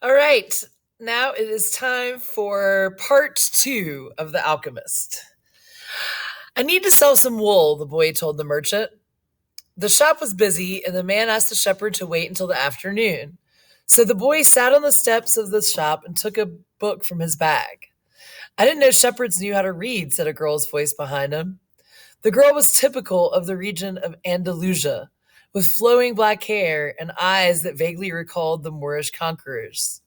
All right, now it is time for part two of The Alchemist. I need to sell some wool, the boy told the merchant. The shop was busy, and the man asked the shepherd to wait until the afternoon. So the boy sat on the steps of the shop and took a book from his bag. I didn't know shepherds knew how to read, said a girl's voice behind him. The girl was typical of the region of Andalusia, with flowing black hair and eyes that vaguely recalled the Moorish conquerors.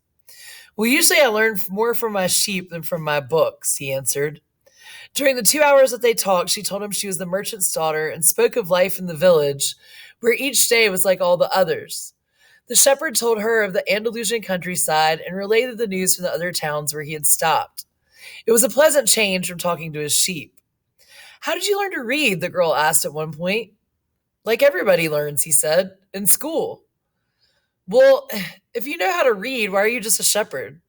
Well, usually I learn more from my sheep than from my books, he answered. During the 2 hours that they talked, she told him she was the merchant's daughter and spoke of life in the village, where each day was like all the others. The shepherd told her of the Andalusian countryside and related the news from the other towns where he had stopped. It was a pleasant change from talking to his sheep. How did you learn to read? The girl asked at one point. Like everybody learns, he said, in school. Well, if you know how to read, why are you just a shepherd?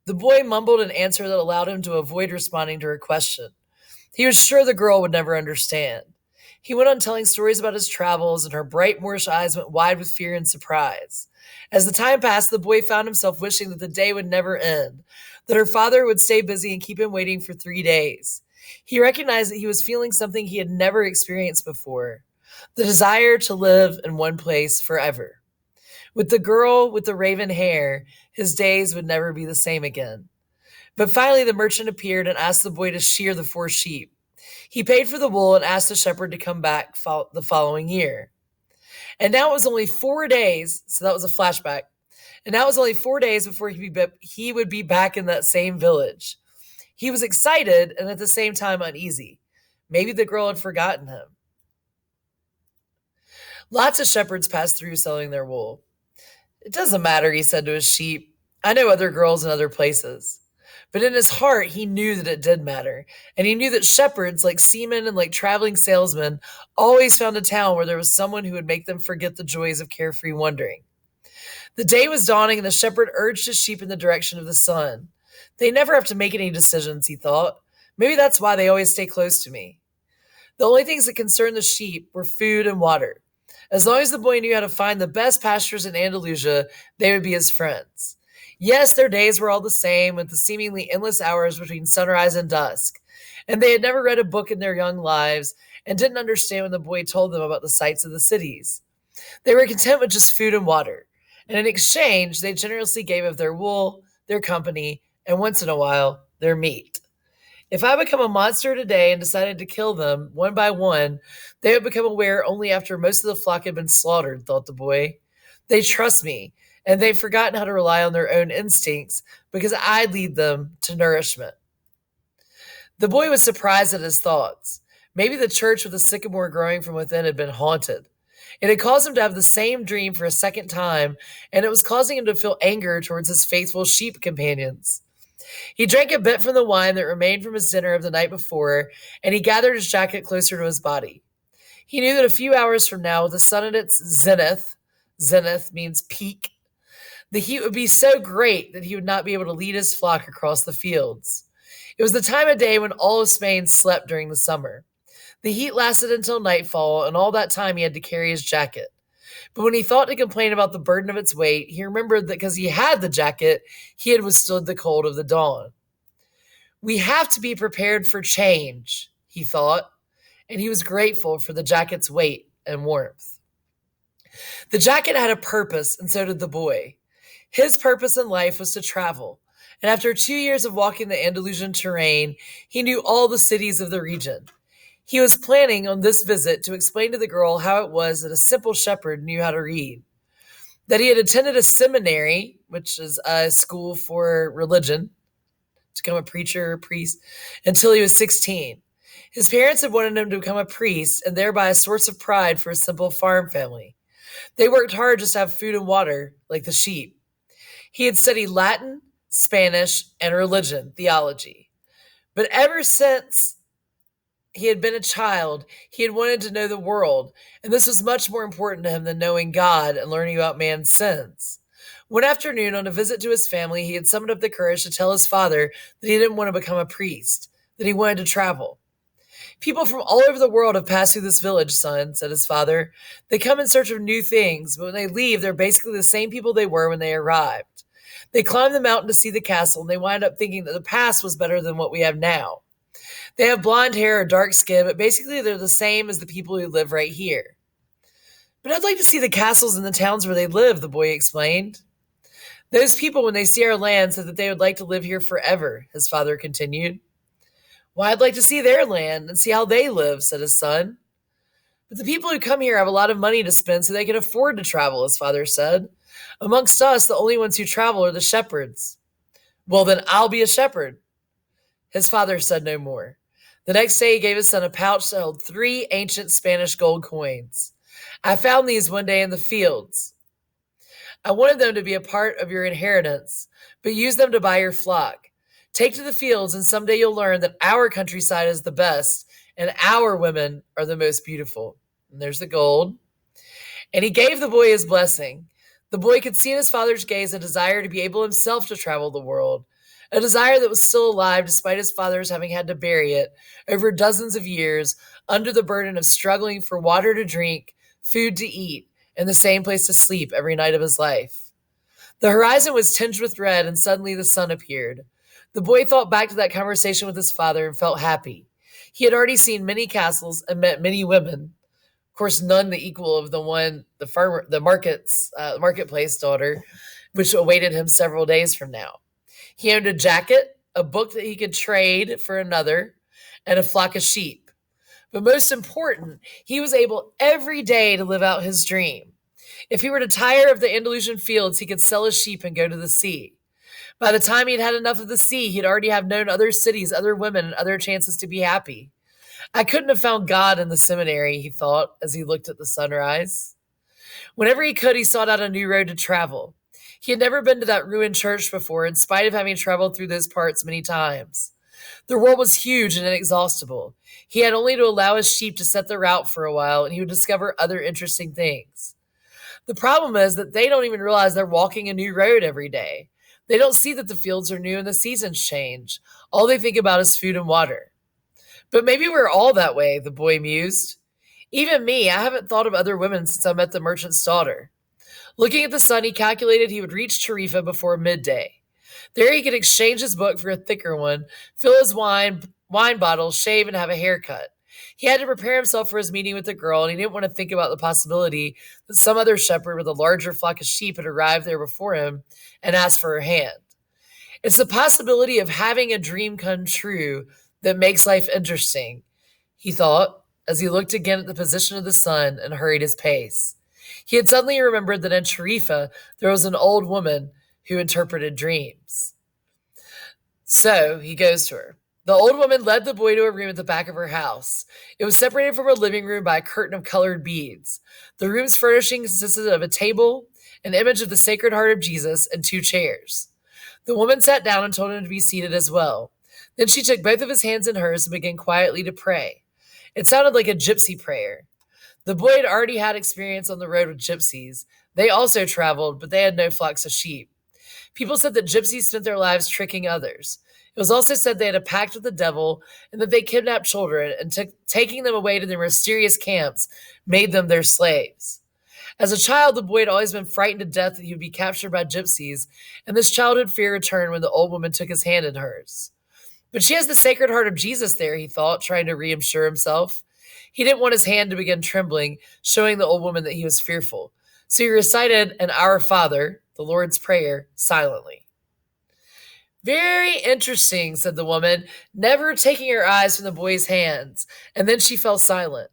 The boy mumbled an answer that allowed him to avoid responding to her question. He was sure the girl would never understand. He went on telling stories about his travels, and her bright Moorish eyes went wide with fear and surprise. As the time passed, the boy found himself wishing that the day would never end, that her father would stay busy and keep him waiting for 3 days. He recognized that he was feeling something he had never experienced before, the desire to live in one place forever. With the girl with the raven hair, his days would never be the same again. But finally, the merchant appeared and asked the boy to shear the 4 sheep. He paid for the wool and asked the shepherd to come back the following year. And now it was only 4 days, so that was a flashback. And now it was only 4 days before he would be back in that same village. He was excited and at the same time uneasy. Maybe the girl had forgotten him. Lots of shepherds passed through selling their wool. It doesn't matter, he said to his sheep. I know other girls in other places. But in his heart, he knew that it did matter. And he knew that shepherds, like seamen and like traveling salesmen, always found a town where there was someone who would make them forget the joys of carefree wandering. The day was dawning, and the shepherd urged his sheep in the direction of the sun. They never have to make any decisions, he thought. Maybe that's why they always stay close to me. The only things that concerned the sheep were food and water. As long as the boy knew how to find the best pastures in Andalusia, they would be his friends. Yes, their days were all the same, with the seemingly endless hours between sunrise and dusk. And they had never read a book in their young lives and didn't understand when the boy told them about the sights of the cities. They were content with just food and water. And in exchange, they generously gave of their wool, their company, and once in a while, their meat. If I become a monster today and decided to kill them one by one, they would become aware only after most of the flock had been slaughtered, thought the boy. They trust me, and they've forgotten how to rely on their own instincts because I lead them to nourishment. The boy was surprised at his thoughts. Maybe the church with the sycamore growing from within had been haunted. It had caused him to have the same dream for a second time, and it was causing him to feel anger towards his faithful sheep companions. He drank a bit from the wine that remained from his dinner of the night before, and he gathered his jacket closer to his body. He knew that a few hours from now, with the sun at its zenith means peak, the heat would be so great that he would not be able to lead his flock across the fields. It was the time of day when all of Spain slept during the summer. The heat lasted until nightfall, and all that time he had to carry his jacket. But when he thought to complain about the burden of its weight, he remembered that because he had the jacket, he had withstood the cold of the dawn. We have to be prepared for change, he thought, and he was grateful for the jacket's weight and warmth. The jacket had a purpose, and so did the boy. His purpose in life was to travel, and after 2 years of walking the Andalusian terrain, he knew all the cities of the region. He was planning on this visit to explain to the girl how it was that a simple shepherd knew how to read, that he had attended a seminary, which is a school for religion, to become a preacher or priest, until he was 16. His parents had wanted him to become a priest and thereby a source of pride for a simple farm family. They worked hard just to have food and water, like the sheep. He had studied Latin, Spanish, and religion, theology. But ever since he had been a child, he had wanted to know the world, and this was much more important to him than knowing God and learning about man's sins. One afternoon, on a visit to his family, he had summoned up the courage to tell his father that he didn't want to become a priest, that he wanted to travel. People from all over the world have passed through this village, son, said his father. They come in search of new things, but when they leave, they're basically the same people they were when they arrived. They climb the mountain to see the castle, and they wind up thinking that the past was better than what we have now. They have blonde hair or dark skin, but basically they're the same as the people who live right here. But I'd like to see the castles and the towns where they live, the boy explained. Those people, when they see our land, said that they would like to live here forever, his father continued. Well, I'd like to see their land and see how they live, said his son. But the people who come here have a lot of money to spend so they can afford to travel, his father said. Amongst us, the only ones who travel are the shepherds. Well, then I'll be a shepherd. His father said no more. The next day, he gave his son a pouch that held 3 ancient Spanish gold coins. I found these one day in the fields. I wanted them to be a part of your inheritance, but use them to buy your flock. Take to the fields, and someday you'll learn that our countryside is the best, and our women are the most beautiful. And there's the gold. And he gave the boy his blessing. The boy could see in his father's gaze a desire to be able himself to travel the world, a desire that was still alive despite his father's having had to bury it over dozens of years under the burden of struggling for water to drink, food to eat, and the same place to sleep every night of his life. The horizon was tinged with red, and suddenly the sun appeared. The boy thought back to that conversation with his father and felt happy. He had already seen many castles and met many women. Of course, none the equal of the marketplace daughter, which awaited him several days from now. He owned a jacket, a book that he could trade for another, and a flock of sheep. But most important, he was able every day to live out his dream. If he were to tire of the Andalusian fields, he could sell his sheep and go to the sea. By the time he'd had enough of the sea, he'd already have known other cities, other women, and other chances to be happy. I couldn't have found God in the seminary, he thought, as he looked at the sunrise. Whenever he could, he sought out a new road to travel. He had never been to that ruined church before, in spite of having traveled through those parts many times. The world was huge and inexhaustible. He had only to allow his sheep to set the route for a while, and he would discover other interesting things. The problem is that they don't even realize they're walking a new road every day. They don't see that the fields are new and the seasons change. All they think about is food and water. But maybe we're all that way, the boy mused. Even me, I haven't thought of other women since I met the merchant's daughter. Looking at the sun, he calculated he would reach Tarifa before midday. There he could exchange his book for a thicker one, fill his wine bottle, shave, and have a haircut. He had to prepare himself for his meeting with the girl, and he didn't want to think about the possibility that some other shepherd with a larger flock of sheep had arrived there before him and asked for her hand. It's the possibility of having a dream come true that makes life interesting, he thought, as he looked again at the position of the sun and hurried his pace. He had suddenly remembered that in Tarifa there was an old woman who interpreted dreams. So he goes to her. The old woman led the boy to a room at the back of her house. It was separated from her living room by a curtain of colored beads. The room's furnishing consisted of a table, an image of the Sacred Heart of Jesus, and 2 chairs. The woman sat down and told him to be seated as well. Then she took both of his hands in hers and began quietly to pray. It sounded like a gypsy prayer. The boy had already had experience on the road with gypsies. They also traveled, but they had no flocks of sheep. People said that gypsies spent their lives tricking others. It was also said they had a pact with the devil and that they kidnapped children and taking them away to their mysterious camps made them their slaves. As a child, the boy had always been frightened to death that he would be captured by gypsies, and this childhood fear returned when the old woman took his hand in hers. But she has the Sacred Heart of Jesus there, he thought, trying to reassure himself. He didn't want his hand to begin trembling, showing the old woman that he was fearful. So he recited an Our Father, the Lord's Prayer, silently. Very interesting, said the woman, never taking her eyes from the boy's hands, and then she fell silent.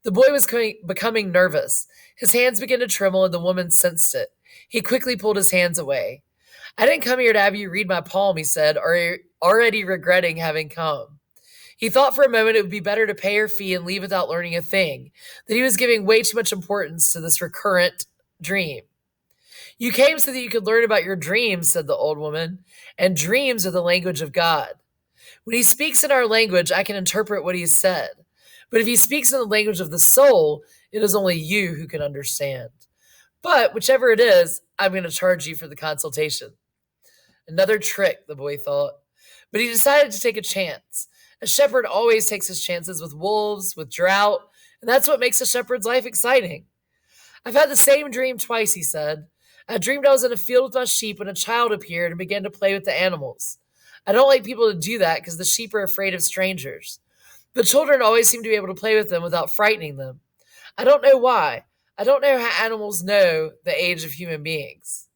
The boy was becoming nervous. His hands began to tremble, and the woman sensed it. He quickly pulled his hands away. I didn't come here to have you read my palm, he said, already regretting having come. He thought for a moment it would be better to pay her fee and leave without learning a thing, that he was giving way too much importance to this recurrent dream. You came so that you could learn about your dreams, said the old woman, and dreams are the language of God. When he speaks in our language, I can interpret what he said. But if he speaks in the language of the soul, it is only you who can understand. But whichever it is, I'm going to charge you for the consultation. Another trick, the boy thought. But he decided to take a chance. A shepherd always takes his chances with wolves, with drought, and that's what makes a shepherd's life exciting. I've had the same dream twice, he said. I dreamed I was in a field with my sheep when a child appeared and began to play with the animals. I don't like people to do that because the sheep are afraid of strangers. But children always seem to be able to play with them without frightening them. I don't know why. I don't know how animals know the age of human beings.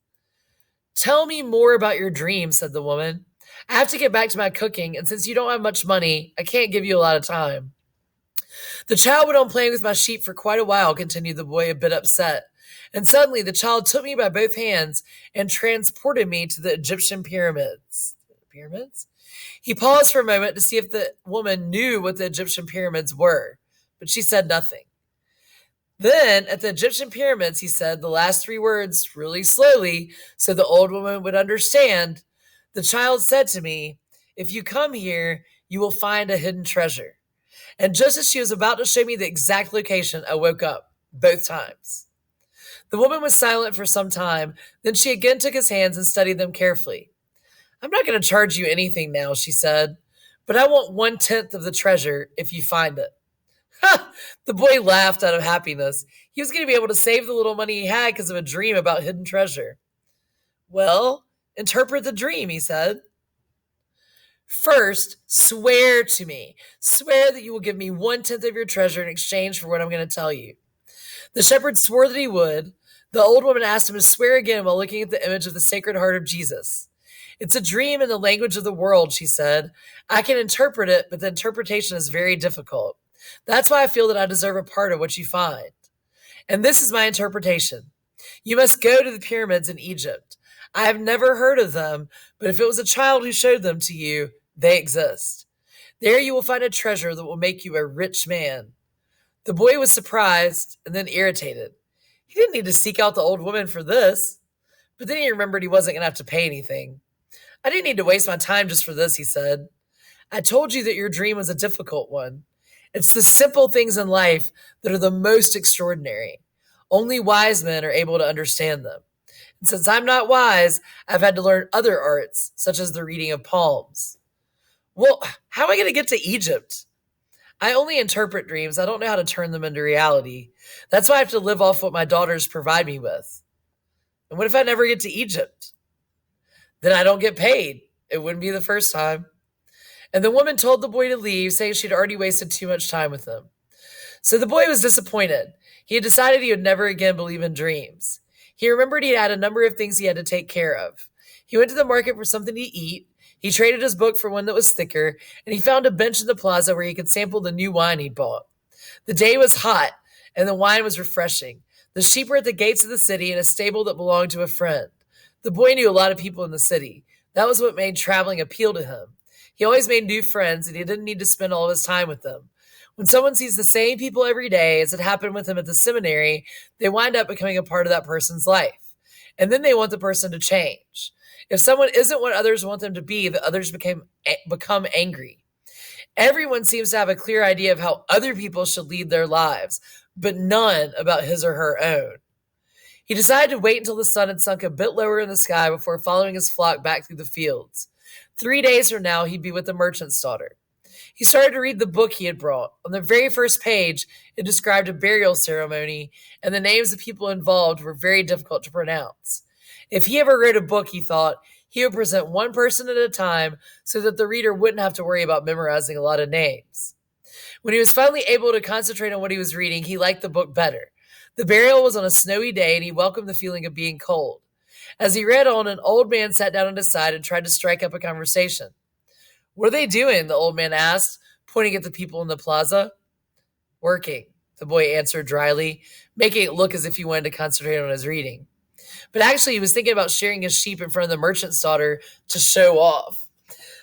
Tell me more about your dream, said the woman. I have to get back to my cooking, and since you don't have much money, I can't give you a lot of time. The child went on playing with my sheep for quite a while, continued the boy, a bit upset. And suddenly the child took me by both hands and transported me to the Egyptian pyramids. Pyramids? He paused for a moment to see if the woman knew what the Egyptian pyramids were, but she said nothing. Then, at the Egyptian pyramids, he said the last three words really slowly so the old woman would understand. The child said to me, "If you come here, you will find a hidden treasure." And just as she was about to show me the exact location, I woke up, both times. The woman was silent for some time, then she again took his hands and studied them carefully. "I'm not going to charge you anything now," she said, "but I want 1/10 of the treasure if you find it." Ha! The boy laughed out of happiness. He was going to be able to save the little money he had because of a dream about hidden treasure. "Well, interpret the dream," he said. "First, swear to me. Swear that you will give me 1/10 of your treasure in exchange for what I'm going to tell you." The shepherd swore that he would. The old woman asked him to swear again while looking at the image of the Sacred Heart of Jesus. "It's a dream in the language of the world," she said. "I can interpret it, but the interpretation is very difficult. That's why I feel that I deserve a part of what you find. And this is my interpretation. You must go to the pyramids in Egypt. I have never heard of them, but if it was a child who showed them to you, they exist. There you will find a treasure that will make you a rich man." The boy was surprised and then irritated. He didn't need to seek out the old woman for this. But then he remembered he wasn't going to have to pay anything. "I didn't need to waste my time just for this," he said. "I told you that your dream was a difficult one. It's the simple things in life that are the most extraordinary. Only wise men are able to understand them. And since I'm not wise, I've had to learn other arts, such as the reading of palms." "Well, how am I going to get to Egypt?" "I only interpret dreams. I don't know how to turn them into reality. That's why I have to live off what my daughters provide me with." "And what if I never get to Egypt?" "Then I don't get paid. It wouldn't be the first time." And the woman told the boy to leave, saying she'd already wasted too much time with him. So the boy was disappointed. He had decided he would never again believe in dreams. He remembered he had a number of things he had to take care of. He went to the market for something to eat. He traded his book for one that was thicker, and he found a bench in the plaza where he could sample the new wine he'd bought. The day was hot, and the wine was refreshing. The sheep were at the gates of the city in a stable that belonged to a friend. The boy knew a lot of people in the city. That was what made traveling appeal to him. He always made new friends, and he didn't need to spend all of his time with them. When someone sees the same people every day, as it happened with him at the seminary, they wind up becoming a part of that person's life. And then they want the person to change. If someone isn't what others want them to be, the others become angry. Everyone seems to have a clear idea of how other people should lead their lives, but none about his or her own. He decided to wait until the sun had sunk a bit lower in the sky before following his flock back through the fields. 3 days from now, he'd be with the merchant's daughter. He started to read the book he had brought. On the very first page, it described a burial ceremony, and the names of people involved were very difficult to pronounce. If he ever wrote a book, he thought, he would present one person at a time so that the reader wouldn't have to worry about memorizing a lot of names. When he was finally able to concentrate on what he was reading, he liked the book better. The burial was on a snowy day, and he welcomed the feeling of being cold. As he read on, an old man sat down at his side and tried to strike up a conversation. "What are they doing?" the old man asked, pointing at the people in the plaza. "Working," the boy answered dryly, making it look as if he wanted to concentrate on his reading. But actually, he was thinking about shearing his sheep in front of the merchant's daughter to show off,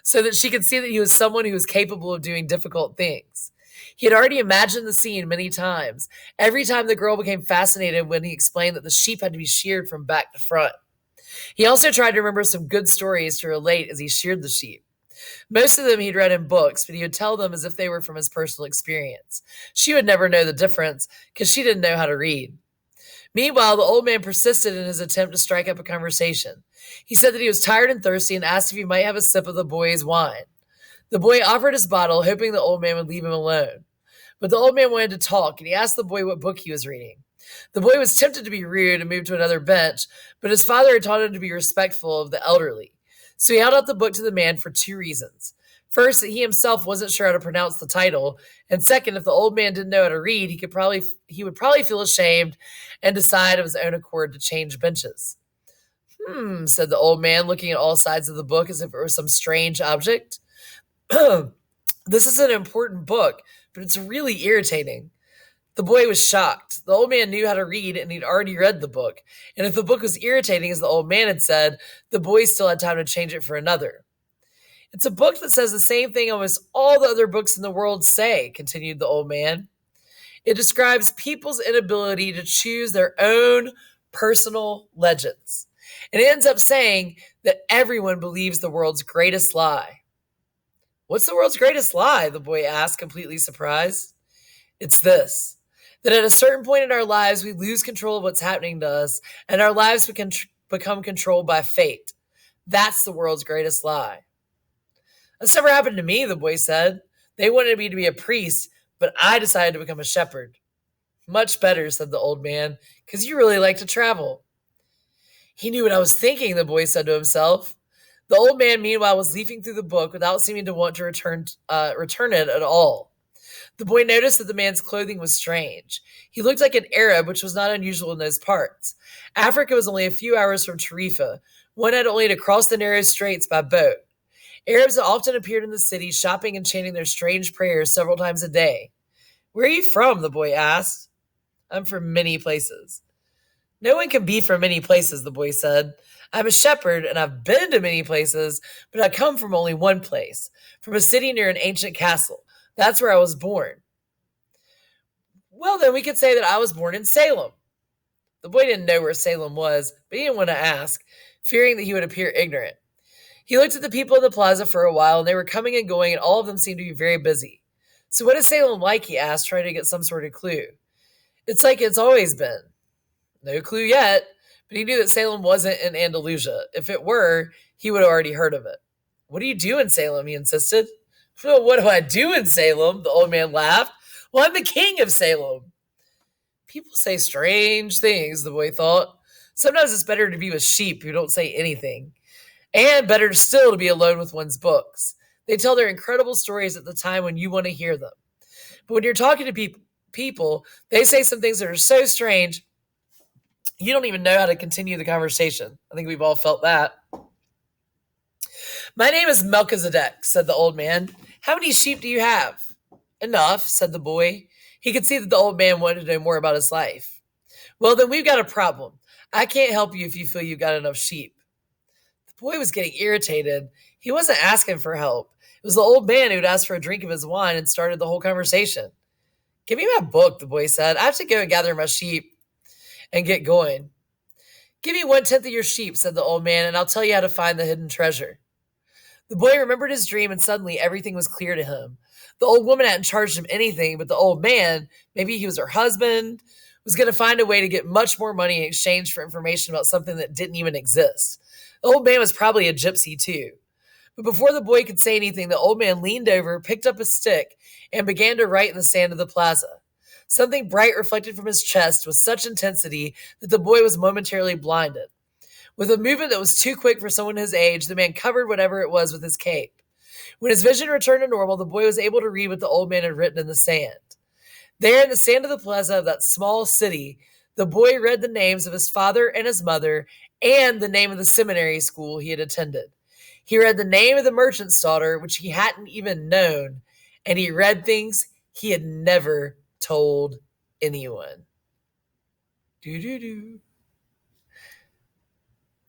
so that she could see that he was someone who was capable of doing difficult things. He had already imagined the scene many times. Every time the girl became fascinated when he explained that the sheep had to be sheared from back to front. He also tried to remember some good stories to relate as he sheared the sheep. Most of them he'd read in books, but he would tell them as if they were from his personal experience. She would never know the difference because she didn't know how to read. Meanwhile, the old man persisted in his attempt to strike up a conversation. He said that he was tired and thirsty and asked if he might have a sip of the boy's wine. The boy offered his bottle, hoping the old man would leave him alone. But the old man wanted to talk, and he asked the boy what book he was reading. The boy was tempted to be rude and move to another bench, but his father had taught him to be respectful of the elderly. So he held out the book to the man for two reasons. First, that he himself wasn't sure how to pronounce the title, and second, if the old man didn't know how to read, he would probably feel ashamed and decide of his own accord to change benches. Said the old man, looking at all sides of the book as if it were some strange object. This is an important book, but it's really irritating. The boy was shocked. The old man knew how to read, and he'd already read the book. And if the book was irritating, as the old man had said, the boy still had time to change it for another. It's a book that says the same thing almost all the other books in the world say, continued the old man. It describes people's inability to choose their own personal legends. And it ends up saying that everyone believes the world's greatest lie. What's the world's greatest lie? The boy asked, completely surprised. It's this, that at a certain point in our lives, we lose control of what's happening to us, and our lives become controlled by fate. That's the world's greatest lie. That's never happened to me, the boy said. They wanted me to be a priest, but I decided to become a shepherd. Much better, said the old man, because you really like to travel. He knew what I was thinking, the boy said to himself. The old man, meanwhile, was leafing through the book without seeming to want to return it at all. The boy noticed that the man's clothing was strange. He looked like an Arab, which was not unusual in those parts. Africa was only a few hours from Tarifa. One had only to cross the narrow straits by boat. Arabs often appeared in the city, shopping and chanting their strange prayers several times a day. Where are you from? The boy asked. I'm from many places. No one can be from many places, the boy said. I'm a shepherd, and I've been to many places, but I come from only one place, from a city near an ancient castle. That's where I was born. Well, then we could say that I was born in Salem. The boy didn't know where Salem was, but he didn't want to ask, fearing that he would appear ignorant. He looked at the people in the plaza for a while, and they were coming and going, and all of them seemed to be very busy. So what is Salem like, he asked, trying to get some sort of clue. It's like it's always been. No clue yet, but he knew that Salem wasn't in Andalusia. If it were, he would have already heard of it. What do you do in Salem, he insisted. Well, what do I do in Salem? The old man laughed. Well, I'm the king of Salem. People say strange things, the boy thought. Sometimes it's better to be with sheep who don't say anything. And better still to be alone with one's books. They tell their incredible stories at the time when you want to hear them. But when you're talking to people, they say some things that are so strange, you don't even know how to continue the conversation. I think we've all felt that. My name is Melchizedek, said the old man. How many sheep do you have? Enough, said the boy. He could see that the old man wanted to know more about his life. Well, then we've got a problem. I can't help you if you feel you've got enough sheep. The boy was getting irritated. He wasn't asking for help. It was the old man who'd asked for a drink of his wine and started the whole conversation. Give me my book, the boy said. I have to go and gather my sheep and get going. Give me 1/10 of your sheep, said the old man, and I'll tell you how to find the hidden treasure. The boy remembered his dream, and suddenly everything was clear to him. The old woman hadn't charged him anything, but the old man, maybe he was her husband, was going to find a way to get much more money in exchange for information about something that didn't even exist. The old man was probably a gypsy too. But before the boy could say anything, the old man leaned over, picked up a stick, and began to write in the sand of the plaza. Something bright reflected from his chest with such intensity that the boy was momentarily blinded. With a movement that was too quick for someone his age, the man covered whatever it was with his cape. When his vision returned to normal, the boy was able to read what the old man had written in the sand. There in the sand of the plaza of that small city, the boy read the names of his father and his mother and the name of the seminary school he had attended. He read the name of the merchant's daughter, which he hadn't even known, and he read things he had never told anyone. Do-do-do.